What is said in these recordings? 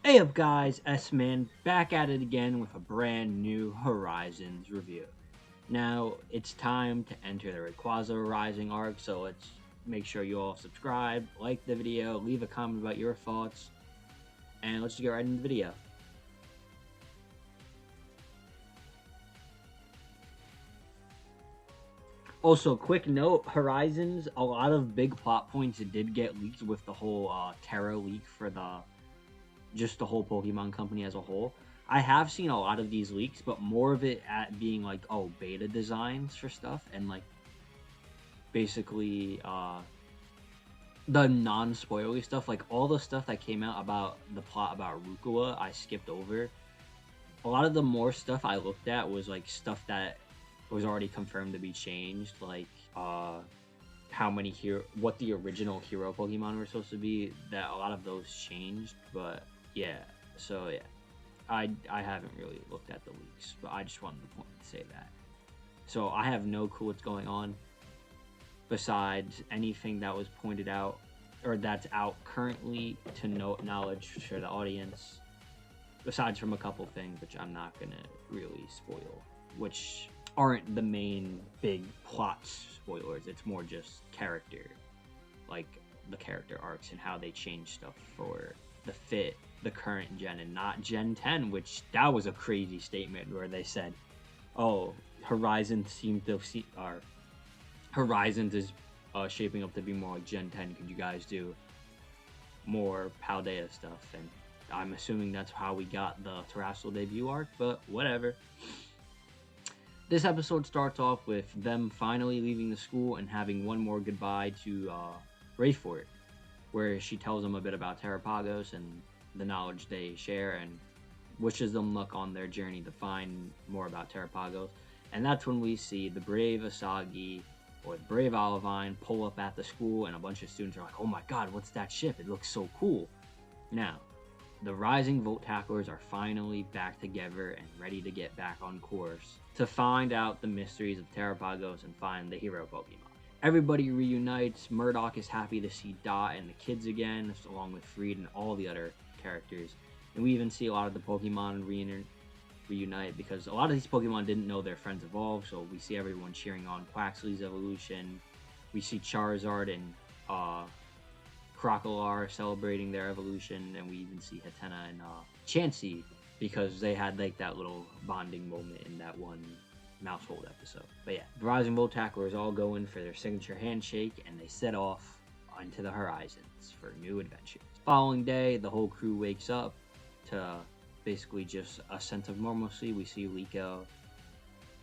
Hey up guys, S-Man back at it again with a brand new Horizons review. Now, it's time to enter the Rayquaza Rising arc, so let's make sure you all subscribe, like the video, leave a comment about your thoughts, and let's just get right into the video. Also, quick note, Horizons, a lot of big plot points did get leaked with the whole Terra leak for just the whole Pokemon company as a whole. I have seen a lot of these leaks, but more of it at being like, oh, beta designs for stuff and like basically the non-spoilery stuff, like all the stuff that came out about the plot about Rukua, I skipped over. A lot of the more stuff I looked at was like stuff that was already confirmed to be changed, like how many what the original hero Pokemon were supposed to be. That a lot of those changed, but yeah. So yeah, I haven't really looked at the leaks, but I just wanted to say that. So I have no clue what's going on besides anything that was pointed out or that's out currently to knowledge for the audience. Besides from a couple things which I'm not gonna really spoil, which aren't the main big plot spoilers. It's more just character, like the character arcs and how they change stuff for the current gen and not Gen 10, which that was a crazy statement where they said, "Oh, Horizons seemed to see our Horizons is shaping up to be more like Gen 10. Could you guys do more Paldea stuff?" And I'm assuming that's how we got the Terrestrial debut arc, but whatever. This episode starts off with them finally leaving the school and having one more goodbye to Rayfort, where she tells them a bit about Terrapagos and the knowledge they share and wishes them luck on their journey to find more about Terrapagos. And that's when we see the brave Asagi or the brave Olivine pull up at the school, and a bunch of students are like, "Oh my god, what's that ship? It looks so cool." Now, the Rising Volt Tacklers are finally back together and ready to get back on course to find out the mysteries of Terrapagos and find the hero Pokemon. Everybody reunites. Murdoch is happy to see Dot and the kids again, along with Freed and all the other characters. And we even see a lot of the Pokemon reunite because a lot of these Pokemon didn't know their friends evolved, so we see everyone cheering on Quaxly's evolution. We see Charizard and Crocolar celebrating their evolution, and we even see Hatena and Chansey because they had like that little bonding moment in that one Mousehold episode. But yeah, the Rising Volt Tacklers all go in for their signature handshake, and they set off onto the Horizons for new adventures. Following day, the whole crew wakes up to basically just a sense of normalcy. We see Liko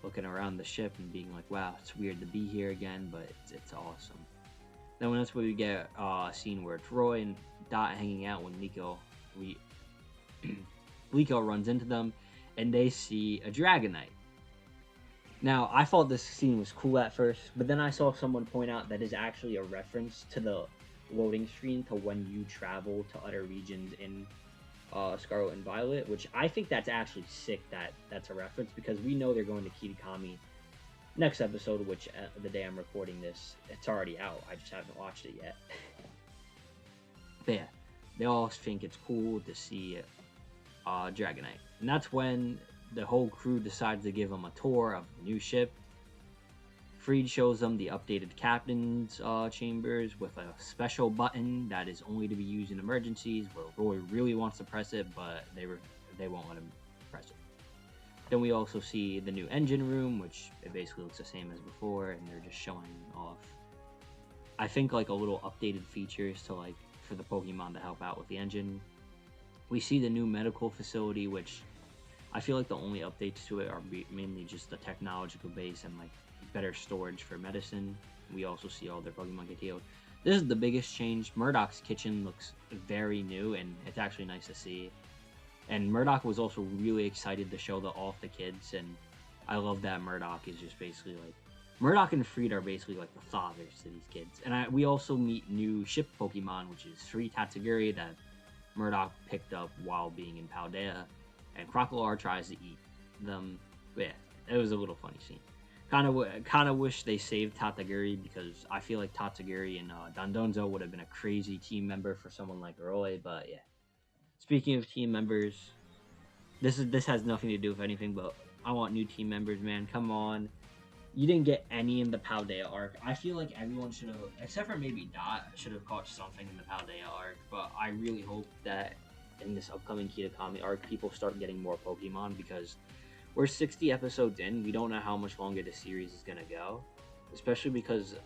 looking around the ship and being like, "Wow, it's weird to be here again, but it's awesome." Then that's where we get a scene where it's Roy and Dot hanging out when Liko runs into them, and they see a Dragonite. Now, I thought this scene was cool at first, but then I saw someone point out that is actually a reference to the loading screen to when you travel to other regions in Scarlet and Violet, which I think that's actually sick that that's a reference, because we know they're going to Kitakami next episode, which the day I'm recording this, it's already out. I just haven't watched it yet. But yeah, they all think it's cool to see Dragonite. And that's when the whole crew decides to give them a tour of the new ship. Freed shows them the updated captain's chambers with a special button that is only to be used in emergencies, where Roy really wants to press it, but they won't let him press it. Then we also see the new engine room, which it basically looks the same as before, and they're just showing off, I think, like a little updated features to like for the Pokemon to help out with the engine. We see the new medical facility, which I feel like the only updates to it are mainly just the technological base and like better storage for medicine. We also see all their Pokemon get healed. This is the biggest change. Murdoch's kitchen looks very new, and it's actually nice to see. And Murdoch was also really excited to show off the kids, and I love that Murdoch is just basically like, Murdoch and Freed are basically like the fathers to these kids. And we also meet new ship Pokemon, which is 3 Tatsugiri that Murdoch picked up while being in Paldea, and Crocolar tries to eat them. But yeah, it was a little funny scene. Kind of wish they saved Tatsugiri, because I feel like Tatsugiri and Dondonzo would have been a crazy team member for someone like Roy, but yeah. Speaking of team members, this has nothing to do with anything, but I want new team members, man. Come on. You didn't get any in the Paldea arc. I feel like everyone should have, except for maybe Dot, should have caught something in the Paldea arc. But I really hope that in this upcoming Kitakami arc, people start getting more Pokemon, because we're 60 episodes in. We don't know how much longer the series is gonna go, especially because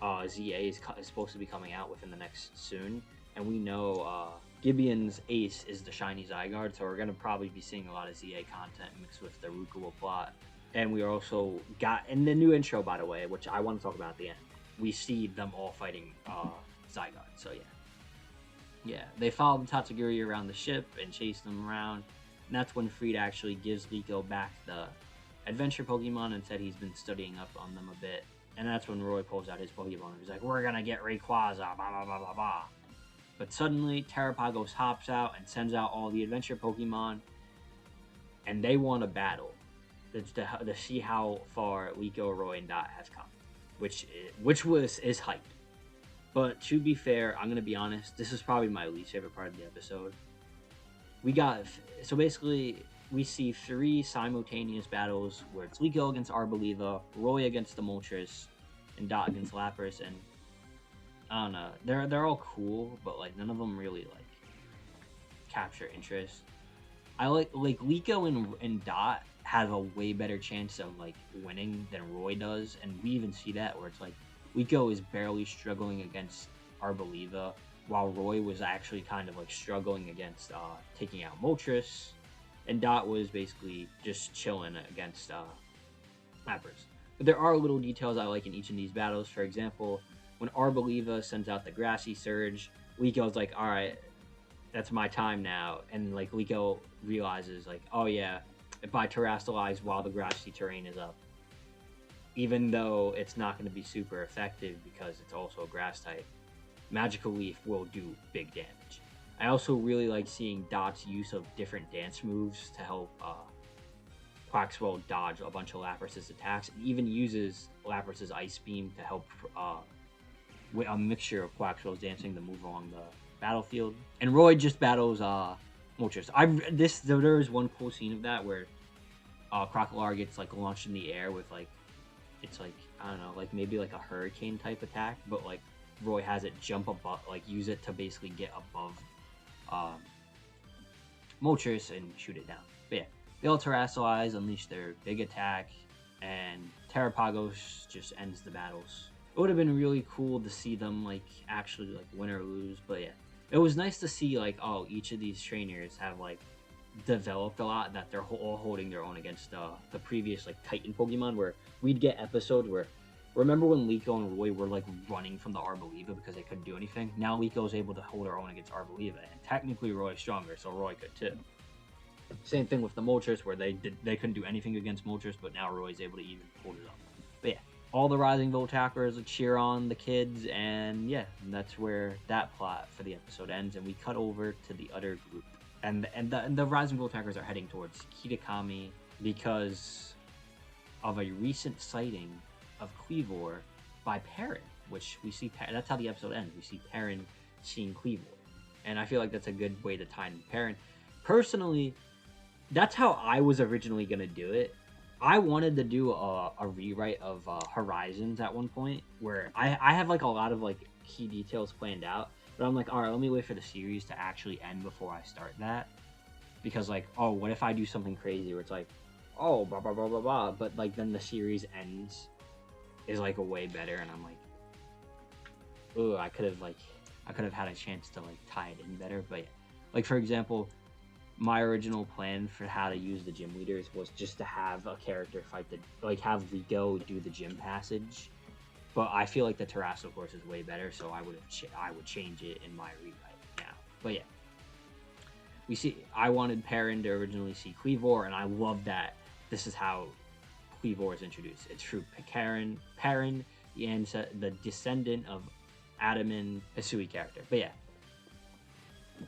ZA is supposed to be coming out within the next soon, and we know Gibeon's ace is the shiny Zygarde, so we're gonna probably be seeing a lot of ZA content mixed with the Rukuwa plot. And we also got in the new intro, by the way, which I want to talk about at the end. We see them all fighting Zygarde. So yeah, they followed Tatsugiri around the ship and chased them around. And that's when Frieda actually gives Liko back the adventure Pokemon and said he's been studying up on them a bit. And that's when Roy pulls out his Pokemon. He's like, "We're gonna get Rayquaza, blah blah blah blah blah." But suddenly, Terrapagos hops out and sends out all the adventure Pokemon, and they want a battle. To see how far Liko, Roy, and Dot has come, which is hype. But to be fair, I'm gonna be honest. This is probably my least favorite part of the episode. Basically we see 3 simultaneous battles where it's Liko against Arboliva, Roy against the Moltres, and Dot against Lapras. And I don't know, they're all cool, but like none of them really like capture interest. I like Liko and Dot have a way better chance of like winning than Roy does, and we even see that where it's like Liko is barely struggling against Arboliva, while Roy was actually kind of like struggling against taking out Moltres, and Dot was basically just chilling against Lapras. But there are little details I like in each of these battles. For example, when Arboliva sends out the Grassy Surge, Liko's like, "All right, that's my time now," and like Liko realizes like, "Oh yeah, if I terrestrialize while the grassy terrain is up, even though it's not going to be super effective because it's also a grass type, Magical Leaf will do big damage." I also really like seeing Dot's use of different dance moves to help Quaxwell dodge a bunch of Lapras's attacks, and even uses Lapras's Ice Beam to help with a mixture of Quaxwell's dancing to move along the battlefield. And Roy just battles Moltres. There is one cool scene of that where Crocodile gets like launched in the air with like, it's like, I don't know, like maybe like a hurricane type attack, but like Roy has it jump above, like use it to basically get above Moltres and shoot it down. But yeah, they all terrestrialize, unleash their big attack, and Terrapagos just ends the battles. It would have been really cool to see them like actually like win or lose, but yeah, it was nice to see like, oh, each of these trainers have like developed a lot, that they're all holding their own against the previous like Titan Pokemon, where we'd get episodes where, remember when Liko and Roy were like running from the Arboliva because they couldn't do anything? Now Liko's able to hold her own against Arboliva, and technically Roy's stronger, so Roy could too. Same thing with the Moltres, where they couldn't do anything against Moltres, but now Roy's able to even hold it up. But yeah, all the Rising Voltappers cheer on the kids, and yeah, that's where that plot for the episode ends, and we cut over to the other group. And the Rising Voltappers are heading towards Kitakami because of a recent sighting of Cleavor by Perrin, which we see. That's how the episode ends. We see Perrin seeing Cleavor, and I feel like that's a good way to tie in Perrin. Personally, that's how I was originally gonna do it. I wanted to do a rewrite of Horizons at one point, where I have like a lot of like key details planned out, but I'm like, all right, let me wait for the series to actually end before I start that, because like, oh, what if I do something crazy where it's like, oh, blah blah blah blah blah, but like then the series ends is like a way better, and I'm like, oh, I could have had a chance to like tie it in better. But yeah, like for example, my original plan for how to use the gym leaders was just to have a character fight have Rico do the gym passage. But I feel like the Terrestrial course is way better, so I would change it in my rewrite now. But yeah, I wanted Perrin to originally see Cleavor, and I love that this is how Cleavor is introduced. It's through Perrin, the descendant of Adaman Hisui character. But yeah.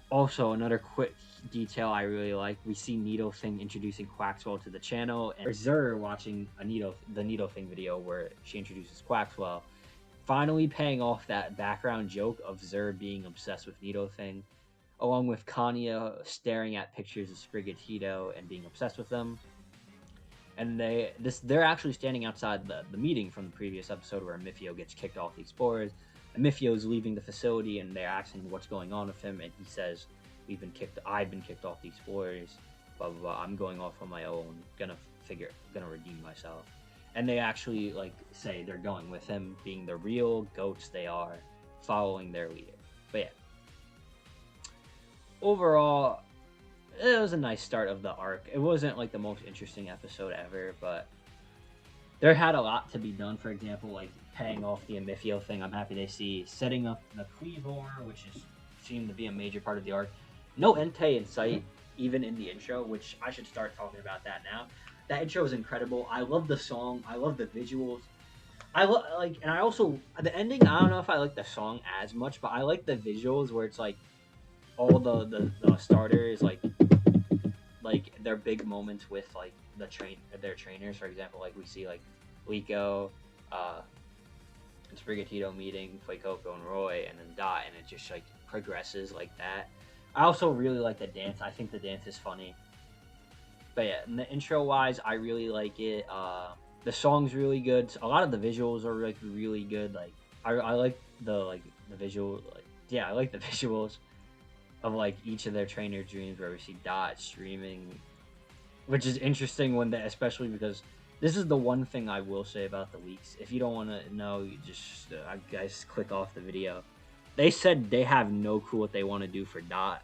Also, another quick detail I really like, we see Nidothing introducing Quaxwell to the channel, and Zer watching the Nidothing video where she introduces Quaxwell, finally paying off that background joke of Zer being obsessed with Nidothing. along with Kanya staring at pictures of Sprigatito and being obsessed with them. And they're actually standing outside the meeting from the previous episode where Mifio gets kicked off the Explorers. And Mifio's leaving the facility, and they're asking what's going on with him, and he says, I've been kicked off the Explorers, blah blah blah. I'm going off on my own, gonna redeem myself. And they actually like say they're going with him, being the real goats they are, following their leader. But yeah, overall, it was a nice start of the arc. It wasn't like the most interesting episode ever, but there had a lot to be done. For example, like paying off the Amifio thing. I'm happy they see setting up the Cleavor, which is seemed to be a major part of the arc. No Entei in sight, even in the intro, which I should start talking about that now. That intro is incredible. I love the song. I love the visuals. And I also the ending. I don't know if I like the song as much, but I like the visuals where it's like all the starters like their big moments with like their trainers. For example, like we see like Liko, and Sprigatito meeting Fuecoco and Roy, and then Dot, and it just like progresses like that. I also really like the dance. I think the dance is funny. But yeah, and the intro wise, I really like it. The song's really good. A lot of the visuals are like really good. Like I like the visual. Like yeah, I like the visuals of like each of their trainer dreams where we see Dot streaming, which is interesting especially because this is the one thing I will say about the leaks. If you don't want to know, you just guys click off the video. They said they have no clue what they want to do for Dot.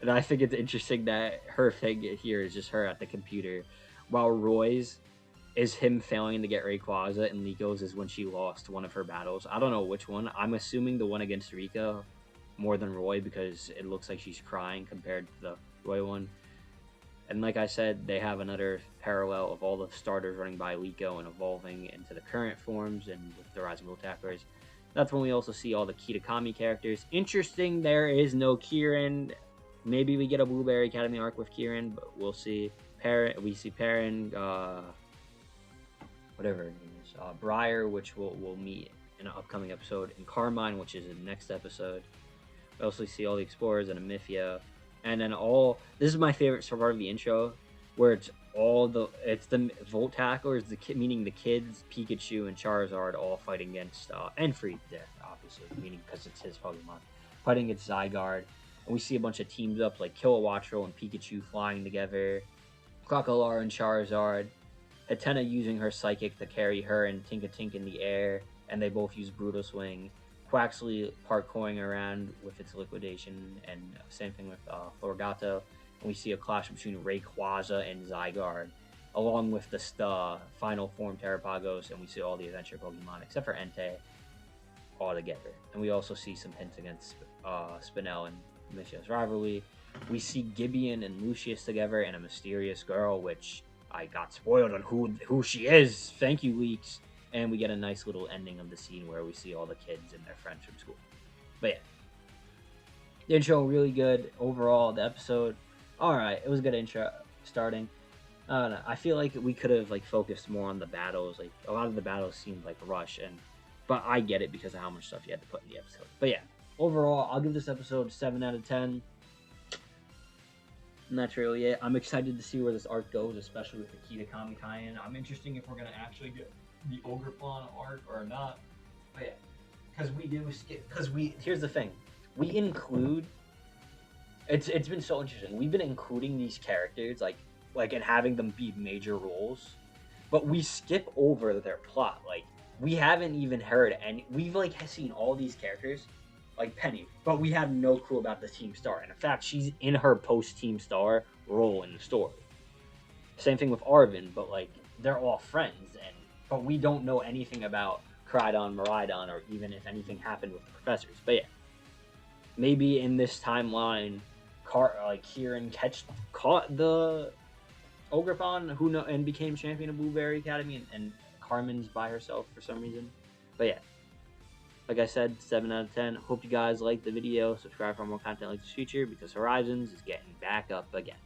And I think it's interesting that her thing here is just her at the computer, while Roy's is him failing to get Rayquaza, and Liko's is when she lost one of her battles. I don't know which one. I'm assuming the one against Rika more than Roy because it looks like she's crying compared to the Roy one. And like I said, they have another parallel of all the starters running by Liko and evolving into the current forms and with the Rising Attackers. That's when we also see all the Kitakami characters. Interesting, there is no Kieran. Maybe we get a Blueberry Academy arc with Kieran, but we'll see. We see Perrin, whatever her name is, Briar, which we'll meet in an upcoming episode, and Carmine, which is in the next episode. We also see all the Explorers and Amifia, and then this is my favorite part of the intro, where it's the Volt Tacklers, meaning the kids, Pikachu and Charizard all fighting against and Death, obviously, meaning because it's his Pokemon, fighting against Zygarde. And we see a bunch of teams up like Kilowattrel and Pikachu flying together, Crocodile and Charizard, Hatena using her Psychic to carry her and Tinkatink in the air, and they both use Brutal Swing. Quaxley parkouring around with its liquidation, and same thing with Florgato. And we see a clash between Rayquaza and Zygarde, along with the final form Terrapagos, and we see all the adventure Pokemon except for Entei all together. And we also see some hints against Spinel and Mishio's rivalry. We see Gibeon and Lucius together and a mysterious girl, which I got spoiled on who she is. Thank you, leaks. And we get a nice little ending of the scene where we see all the kids and their friends from school. But yeah, the intro really good overall. The episode, all right, it was a good intro starting. I don't know. I feel like we could have like focused more on the battles. Like a lot of the battles seemed like rush, but I get it because of how much stuff you had to put in the episode. But yeah, overall, I'll give this episode 7 out of 10. And that's really it. I'm excited to see where this arc goes, especially with the Kitakami tie-in. I'm interested if we're gonna actually get the Ogrepon arc or not. But yeah, because we do skip. Here's the thing, we include. It's been so interesting. We've been including these characters like and having them be major roles, but we skip over their plot. Like we haven't even heard any. We've like seen all these characters, like Penny, but we have no clue about the Team Star. And in fact, she's in her post-Team Star role in the story. Same thing with Arvin, but like they're all friends, but we don't know anything about Crydon, Miraidon, or even if anything happened with the professors. But yeah, maybe in this timeline, Kieran caught the Ogrepon, and became champion of Blueberry Academy, and Carmen's by herself for some reason. But yeah, like I said, 7 out of 10. Hope you guys liked the video. Subscribe for more content like this future because Horizons is getting back up again.